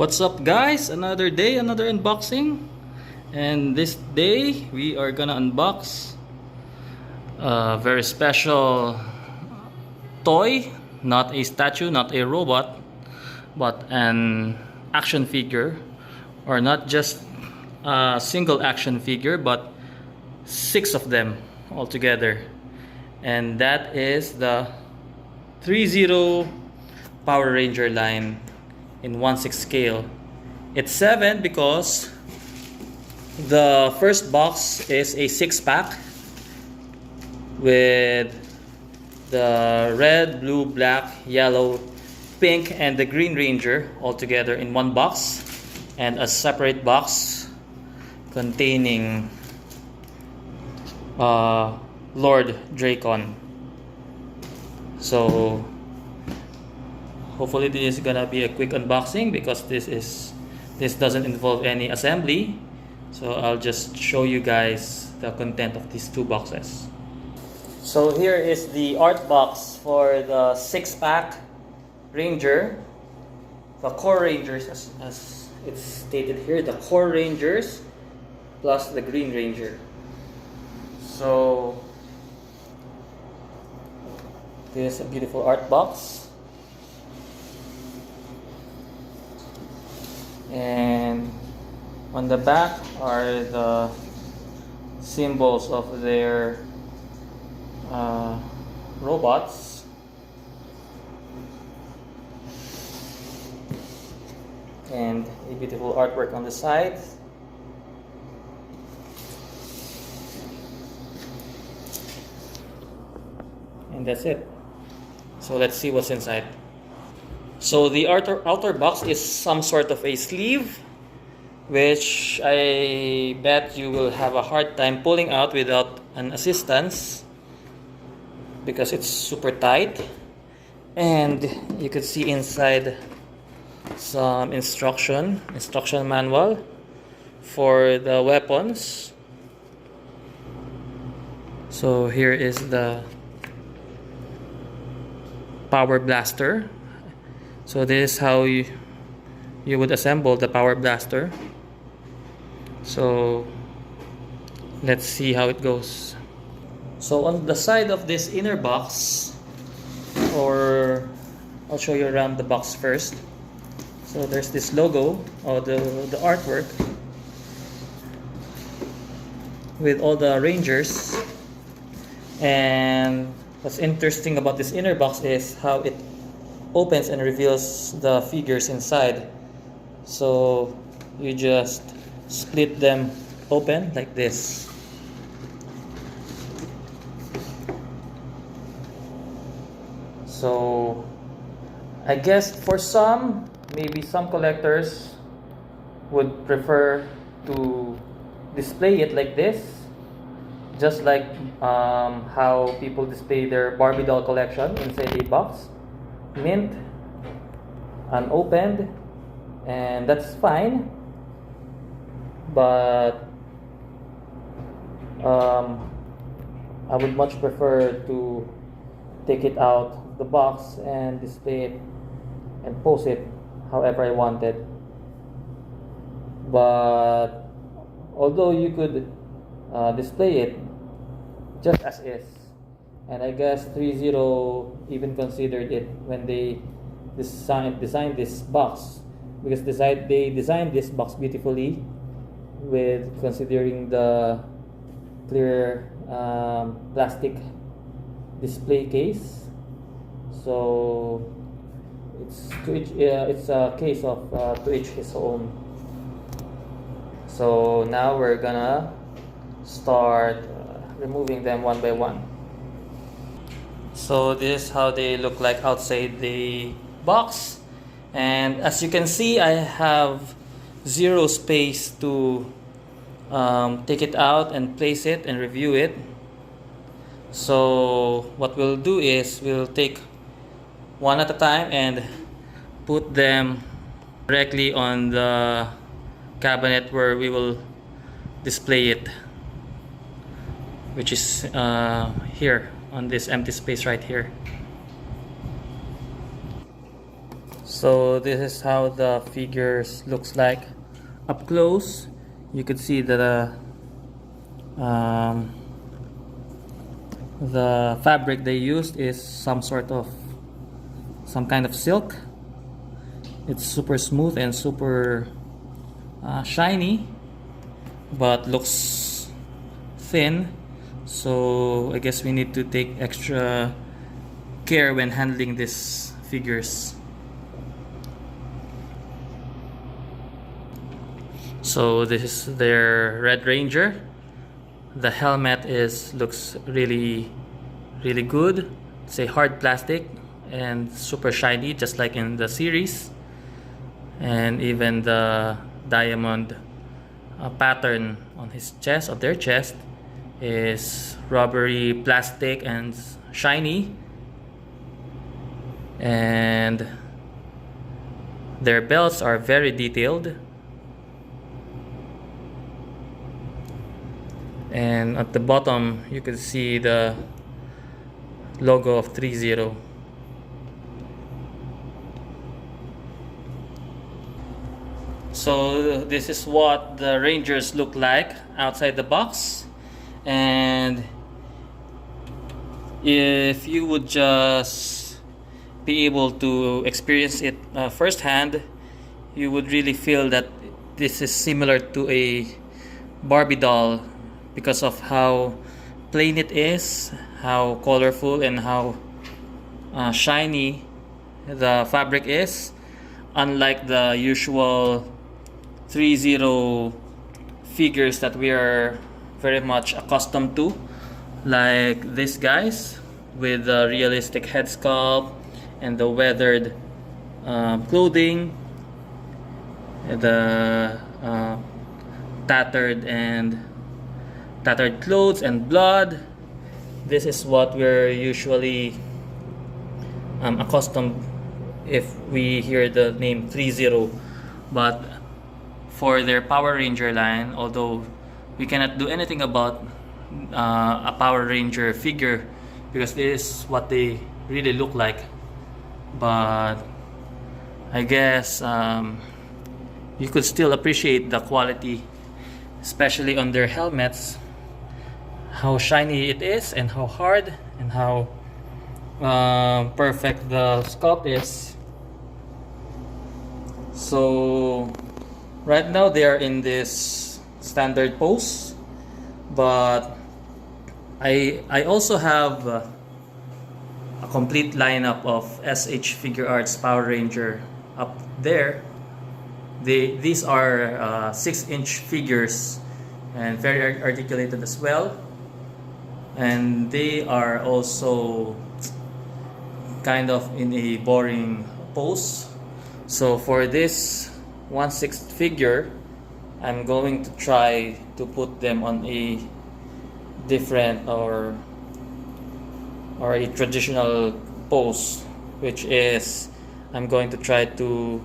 What's up guys, another day, another unboxing, and this day we are gonna unbox a very special toy, not a statue, not a robot, but an action figure, or not just a single action figure but 6 of them altogether, and that is the ThreeZero Power Ranger line in 1/6 scale. It's 7 because the first box is a 6-pack with the red, blue, black, yellow, pink, and the Green Ranger all together in one box, and a separate box containing Lord Draco. So hopefully this is gonna be a quick unboxing because this doesn't involve any assembly. So I'll just show you guys the content of these two boxes. So here is the art box for the 6-pack Ranger, the Core Rangers, as it's stated here, the Core Rangers plus the Green Ranger. So this is a beautiful art box. And on the back are the symbols of their robots. And a beautiful artwork on the side. And that's it. So let's see what's inside. So the outer box is some sort of a sleeve, which I bet you will have a hard time pulling out without an assistance because it's super tight. And you could see inside some instruction manual for the weapons. So here is the power blaster. So this is how you would assemble the power blaster. So let's see how it goes. So on the side of this inner box, or I'll show you around the box first. So there's this logo, or the artwork with all the Rangers. And what's interesting about this inner box is how it opens and reveals the figures inside. So you just split them open like this. So I guess for maybe some collectors would prefer to display it like this, just like how people display their Barbie doll collection inside a box, mint, unopened, and that's fine. But I would much prefer to take it out of the box and display it and pose it however I wanted. But although you could display it just as is, and I guess ThreeZero even considered it when they designed this box, because they designed this box beautifully with considering the clear plastic display case. So it's a case of to each his own. So now we're gonna start removing them one by one. So this is how they look like outside the box, and as you can see, I have zero space to take it out and place it and review it. So what we'll do is we'll take one at a time and put them directly on the cabinet where we will display it, which is here on this empty space right here. So this is how the figures looks like up close. You could see that the fabric they used is some kind of silk. It's super smooth and super shiny, but looks thin. So I guess we need to take extra care when handling these figures. So this is their Red Ranger. The helmet looks really good. It's a hard plastic and super shiny, just like in the series. And even the diamond pattern on their chest is rubbery plastic and shiny. And their belts are very detailed. And at the bottom you can see the logo of ThreeZero. So this is what the Rangers look like outside the box. And if you would just be able to experience it firsthand, you would really feel that this is similar to a Barbie doll, because of how plain it is, how colorful, and how shiny the fabric is, unlike the usual ThreeZero figures that we are very much accustomed to, like these guys with the realistic head sculpt and the weathered clothing, the tattered clothes and blood. This is what we're usually accustomed if we hear the name ThreeZero. But for their Power Ranger line, although we cannot do anything about a Power Ranger figure because this is what they really look like, but I guess you could still appreciate the quality, especially on their helmets, how shiny it is and how hard and how perfect the sculpt is. So right now they are in this standard pose, but I also have a complete lineup of SH Figure Arts Power Ranger up there. These are 6-inch figures and very articulated as well, and they are also kind of in a boring pose. So for this 1/6 figure, I'm going to try to put them on a different or a traditional pose, which is I'm going to try to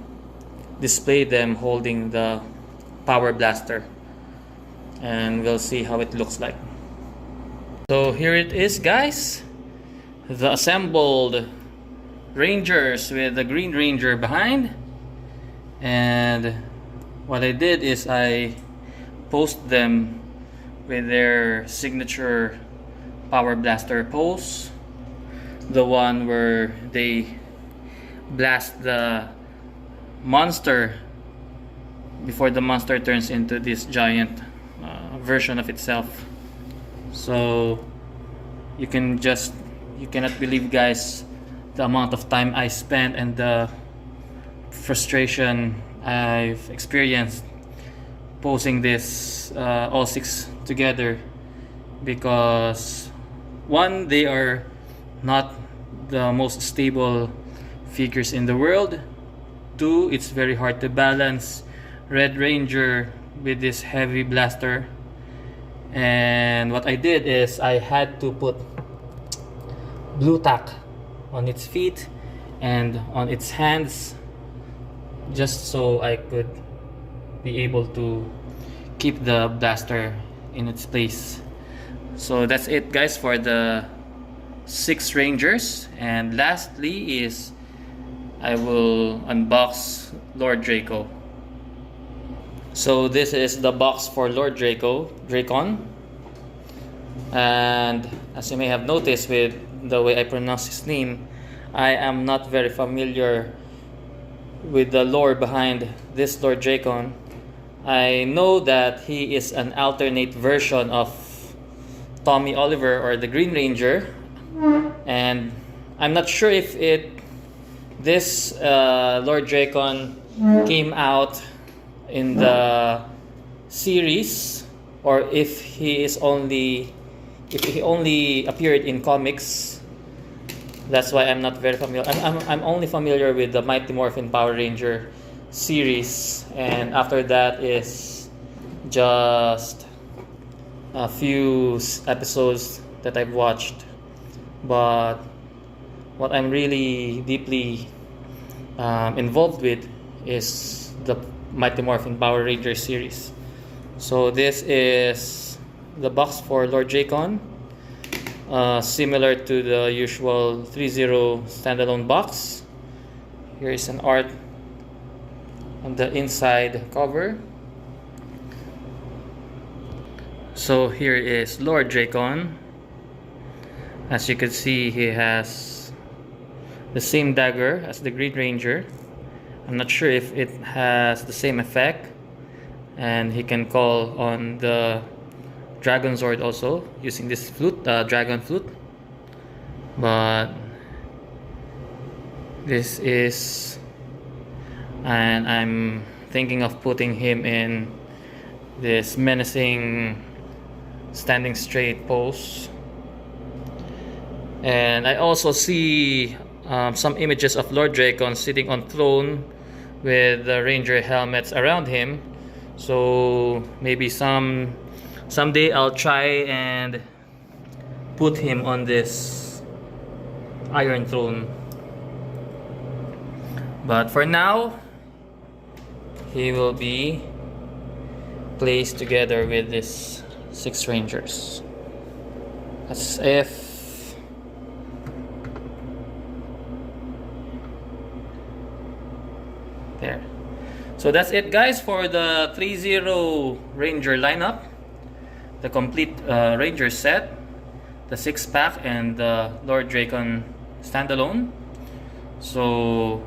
display them holding the power blaster, and we'll see how it looks like. So here it is, guys, the assembled Rangers with the Green Ranger behind. And what I did is I posed them with their signature power blaster pose, the one where they blast the monster before the monster turns into this giant version of itself. So you cannot believe, guys, the amount of time I spent and the frustration I've experienced posing this all 6 together, because one, they are not the most stable figures in the world. 2, it's very hard to balance Red Ranger with this heavy blaster. And what I did is I had to put blue tack on its feet and on its hands, just so I could be able to keep the blaster in its place. So that's it, guys, for the 6 Rangers. And lastly is I will unbox Lord Draco. So this is the box for Lord Dracon. And as you may have noticed with the way I pronounce his name, I am not very familiar with the lore behind this Lord Dracon. I know that he is an alternate version of Tommy Oliver or the Green Ranger, and I'm not sure if this Lord Dracon came out in the series or if he only appeared in comics. That's why I'm not very familiar. I'm only familiar with the Mighty Morphin Power Ranger series, and after that is just a few episodes that I've watched. But what I'm really deeply involved with is the Mighty Morphin Power Ranger series. So this is the box for Lord Dracon, similar to the usual ThreeZero standalone box. Here is an art on the inside cover. So here is Lord Dracon. As you can see, he has the same dagger as the Green Ranger. I'm not sure if it has the same effect, and he can call on the Dragon Zord also using this flute, dragon flute. But this is, and I'm thinking of putting him in this menacing standing straight pose. And I also see some images of Lord Dracon sitting on throne with the ranger helmets around him. So maybe someday I'll try and put him on this iron throne. But for now, he will be placed together with these 6 rangers, as if there. So that's it, guys, for the ThreeZero Ranger lineup, the complete Ranger set, the 6-pack, and the Lord Dracon standalone. So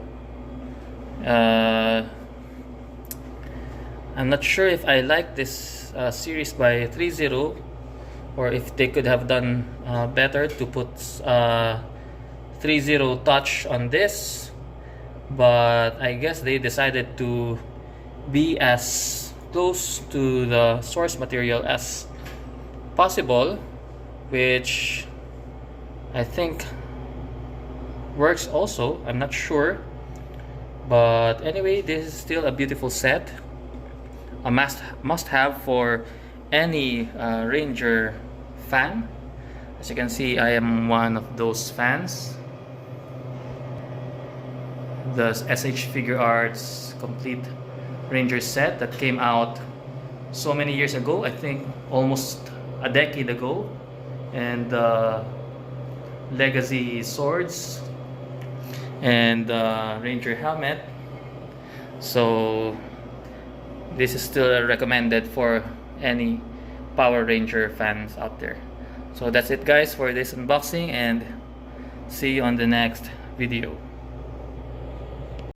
I'm not sure if I like this series by ThreeZero, or if they could have done better to put ThreeZero touch on this. But I guess they decided to be as close to the source material as possible, which I think works also. I'm not sure, but anyway, this is still a beautiful set, a must have for any Ranger fan. As you can see, I am one of those fans. The SH Figure Arts complete Ranger set that came out so many years ago, I think almost a decade ago, and legacy swords and Ranger helmet. So this is still recommended for any Power Ranger fans out there. So that's it, guys, for this unboxing, and see you on the next video.